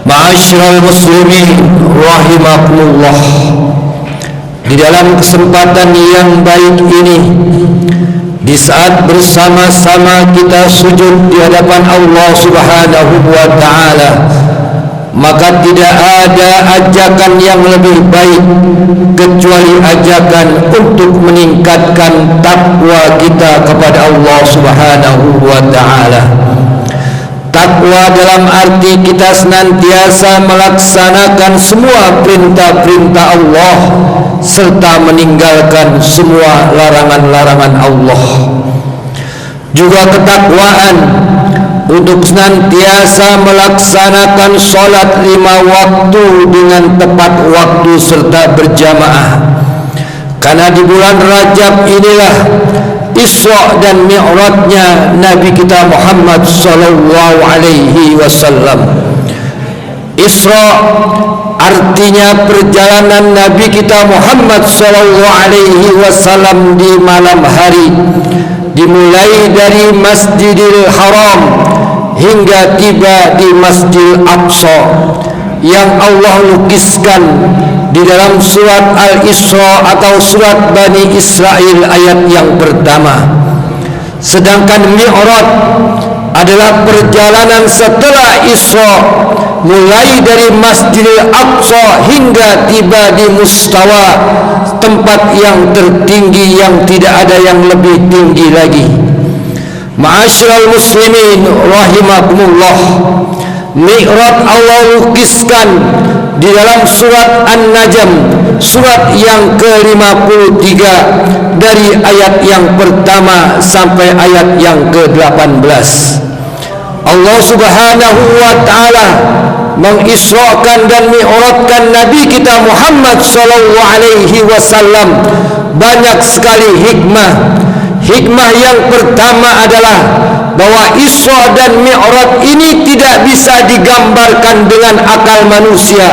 Ma'asyiral muslimin rahimakumullah, di dalam kesempatan yang baik ini, di saat bersama-sama kita sujud di hadapan Allah Subhanahu wa ta'ala, maka tidak ada ajakan yang lebih baik kecuali ajakan untuk meningkatkan takwa kita kepada Allah Subhanahu wa ta'ala. Takwa dalam arti kita senantiasa melaksanakan semua perintah-perintah Allah serta meninggalkan semua larangan-larangan Allah. Juga ketakwaan untuk senantiasa melaksanakan sholat 5 waktu dengan tepat waktu serta berjamaah. Karena di bulan Rajab inilah Isra dan Mi'rajnya Nabi kita Muhammad sallallahu alaihi wasallam. Isra artinya perjalanan Nabi kita Muhammad sallallahu alaihi wasallam di malam hari, dimulai dari Masjidil Haram hingga tiba di Masjidil Aqsa yang Allah lukiskan di dalam surat Al-Isra atau surat Bani Israel ayat yang pertama. Sedangkan Mi'raj adalah perjalanan setelah Isra, mulai dari Masjidil Aqsa hingga tiba di Mustawa, tempat yang tertinggi yang tidak ada yang lebih tinggi lagi. Ma'asyiral muslimin rahimakumullah, Mi'raj Allah lukiskan di dalam surat An-Najm, surat yang ke-53, dari ayat yang pertama sampai ayat yang ke-18. Allah Subhanahu wa ta'ala mengisrakan dan mi'rajkan Nabi kita Muhammad sallallahu alaihi wasallam. Banyak sekali hikmah. Hikmah yang pertama adalah bahwa Isra dan Mi'raj ini tidak bisa digambarkan dengan akal manusia.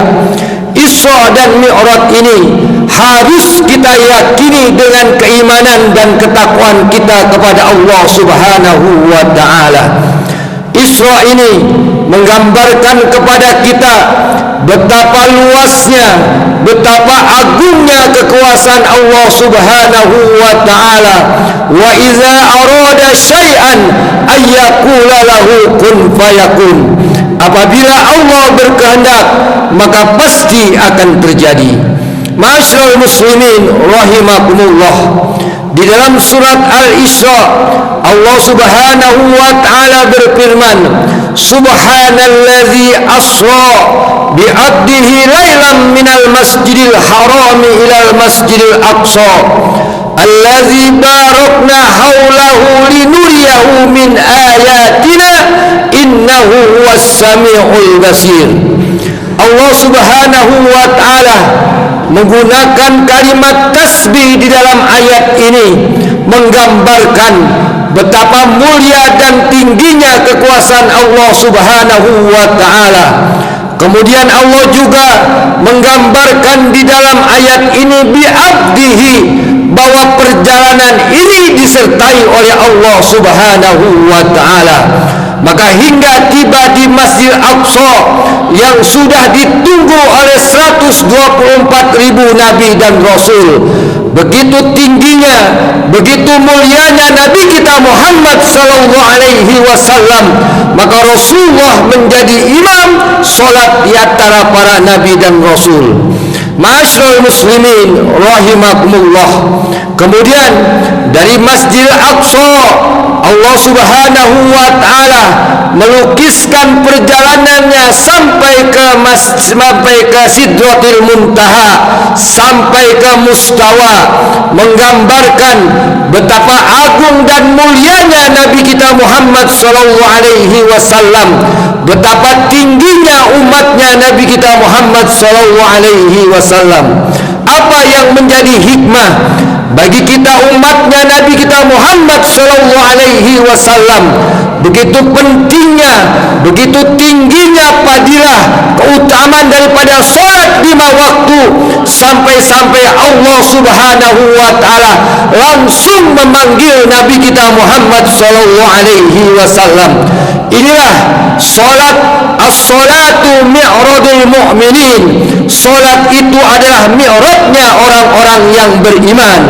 Isra dan Mi'raj ini harus kita yakini dengan keimanan dan ketakwaan kita kepada Allah Subhanahu wa ta'ala. Isra ini menggambarkan kepada kita betapa luasnya, betapa agungnya kekuasaan Allah Subhanahu wa ta'ala. Wa iza arada syai'an ayyakula lahu kun fayakun. Apabila Allah berkehendak, maka pasti akan terjadi. Ma'asyiral muslimin rahimakumullah, di dalam surat Al-Isra Allah Subhanahu wa ta'ala berfirman, Subhanallazi asra bi'abdihi lailan minal masjidil harami ilal masjidil aqsa allazi barakna haulahu linuriyahu min ayatina innahu huwas sami'ul basir. Allah Subhanahu wa ta'ala menggunakan kalimat tasbih di dalam ayat ini menggambarkan betapa mulia dan tingginya kekuasaan Allah Subhanahu wa ta'ala. Kemudian Allah juga menggambarkan di dalam ayat ini bi'abdihi, bahwa perjalanan ini disertai oleh Allah Subhanahu wa ta'ala. Maka hingga tiba di Masjid Aqsa yang sudah ditunggu oleh 124.000 nabi dan rasul, begitu tingginya, begitu mulianya Nabi kita Muhammad sallallahu alaihi wasallam, maka Rasulullah menjadi imam salat di antara para nabi dan rasul. Ma'asyiral muslimin rahimakumullah, kemudian dari Masjid Aqsa Allah Subhanahu wa ta'ala melukiskan perjalanannya sampai ke Sidratil Muntaha, sampai ke Mustawa, menggambarkan betapa agung dan mulianya Nabi kita Muhammad sallallahu alaihi wasallam, betapa tingginya umatnya Nabi kita Muhammad sallallahu alaihi wasallam. Apa yang menjadi hikmah bagi kita umatnya Nabi kita Muhammad sallallahu alaihi wasallam begitu pentingnya, begitu tingginya fadilah keutamaan daripada solat 5 waktu, sampai-sampai Allah Subhanahu wa taala langsung memanggil Nabi kita Muhammad sallallahu alaihi wasallam. Inilah solat. As-salatu mi'radul mu'minin. Solat itu adalah mi'radnya orang-orang yang beriman.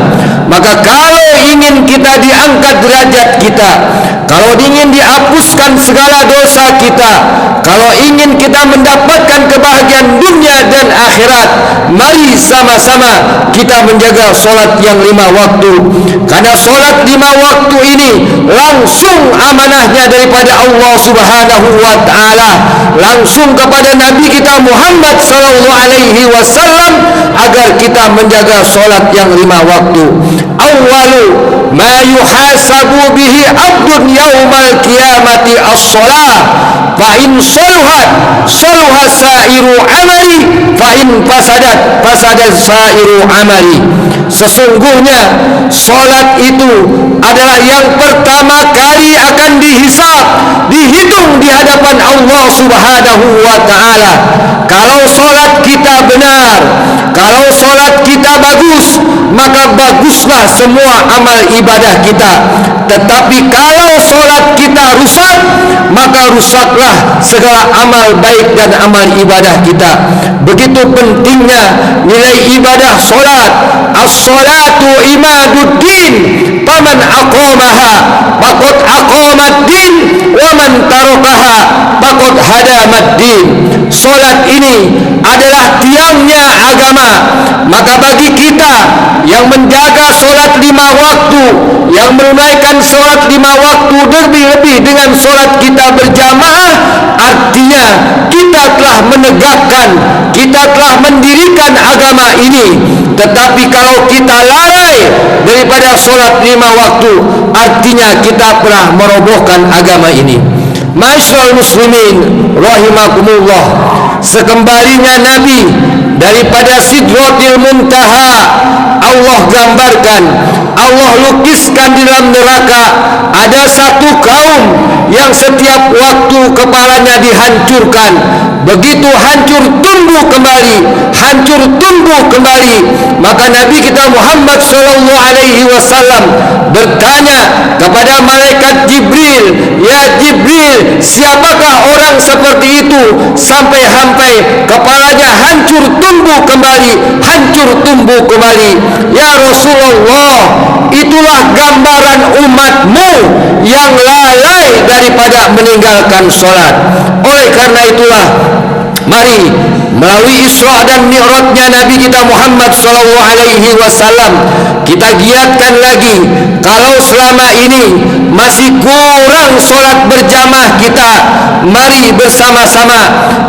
Maka kalau ingin kita diangkat derajat kita, kalau ingin dihapuskan segala dosa kita, kalau ingin kita mendapatkan kebahagiaan dunia dan akhirat, mari sama-sama kita menjaga solat yang 5 waktu. Karena solat 5 waktu ini langsung amanahnya daripada Allah Subhanahu wa taala langsung kepada Nabi kita Muhammad sallallahu alaihi wasallam agar kita menjaga solat yang 5 waktu. Awwalu ma yuhasabu bihi abdun yaumal qiyamati as-shalah, fa in saluhat saluha sairu amali, fa in fasadat fasadat sairu amali. Sesungguhnya solat itu adalah yang pertama kali akan dihisab, dihitung di hadapan Allah Subhanahu wa taala. Kalau solat kita benar, kalau solat kita bagus, maka baguslah semua amal ibadah kita. Tetapi kalau solat kita rusak, maka rusaklah segala amal baik dan amal ibadah kita. Begitu pentingnya nilai ibadah solat. As-salatu imaduddin, faman aqamaha faqad aqamaddin, wa man tarakaha faqad hadamaddin. Solat ini adalah tiangnya agama. Maka bagi kita yang menjaga solat 5 waktu, yang menunaikan solat 5 waktu lebih-lebih dengan solat kita berjamaah, artinya kita telah menegakkan, kita telah mendirikan agama ini. Tetapi kalau kita lalai daripada solat 5 waktu, artinya kita telah merobohkan agama ini. Masyaallah muslimin rahimakumullah, sekembalinya Nabi daripada Sidratil Muntaha, Allah gambarkan, Allah lukiskan di dalam neraka ada satu kaum yang setiap waktu kepalanya dihancurkan. Begitu hancur tumbuh kembali, hancur tumbuh kembali. Maka Nabi kita Muhammad sallallahu alaihi wasallam bertanya kepada malaikat Jibril, "Ya Jibril, siapakah orang seperti itu sampai kepalanya hancur tumbuh kembali, hancur tumbuh kembali?" "Ya Rasulullah, itulah gambaran umatmu yang lalai daripada meninggalkan solat." Oleh karena itulah, mari melalui Isra dan Mi'rajnya Nabi kita Muhammad sallallahu alaihi wasallam kita giatkan lagi. Kalau selama ini masih kurang solat berjamaah kita, mari bersama-sama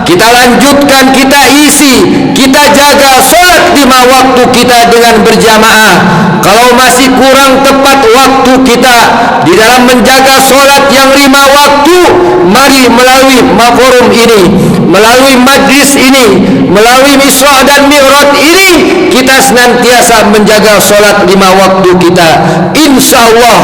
kita lanjutkan, kita isi, kita jaga solat 5 waktu kita dengan berjamaah. Kalau masih kurang tepat waktu kita di dalam menjaga solat yang 5 waktu, mari melalui forum ini, melalui majlis ini, melalui Isra dan Mi'raj ini, kita senantiasa menjaga solat 5 waktu kita. Insya Allah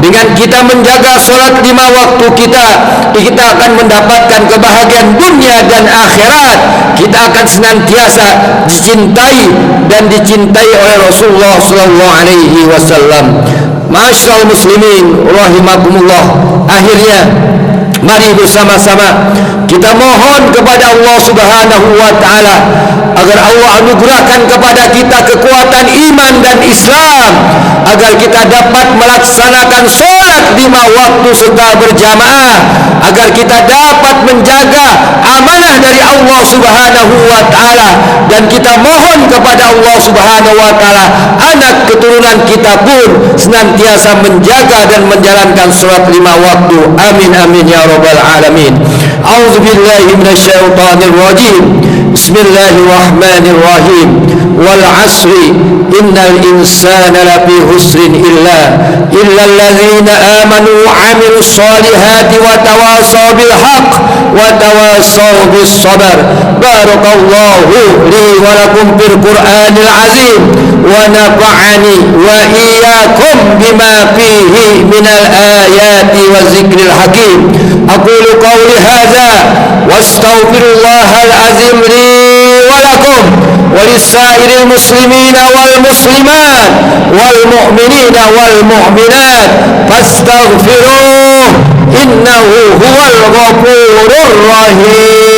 dengan kita menjaga solat 5 waktu kita akan mendapatkan kebahagiaan dunia dan akhirat. Kita akan senantiasa dicintai dan dicintai oleh Rasulullah sallallahu alaihi wasallam. Masyaallah muslimin rahimakumullah, akhirnya mari bersama-sama kita mohon kepada Allah Subhanahu wa taala agar Allah anugerahkan kepada kita kekuatan iman dan Islam, agar kita dapat melaksanakan solat 5 waktu serta berjamaah, agar kita dapat menjaga amanah dari Allah Subhanahu wa taala, dan kita mohon kepada Allah Subhanahu wa taala anak keturunan kita pun senantiasa menjaga dan menjalankan solat 5 waktu. Amin amin ya rabbal alamin. A'udzubillahi minasyaitonir rajim. Bismillahirrahmanirrahim. Wal 'asri innal insana lafi husrin illa alladzina amanu wa 'amilus solihati wa tawasaw bil haqq wa tawasaw bis sabr. Barakallahu li wa lakum bil Qur'anil azim wa nafa'ani wa iyyakum bima fihi minal ayati wa zikril hakim. Aqulu qawli hadza wastaghfirullahal azim li wa lakum wa lisairil muslimina wal muslimat wal mu'minina wal mu'minat fastaghfiruh innahu huwal ghafurur rahim.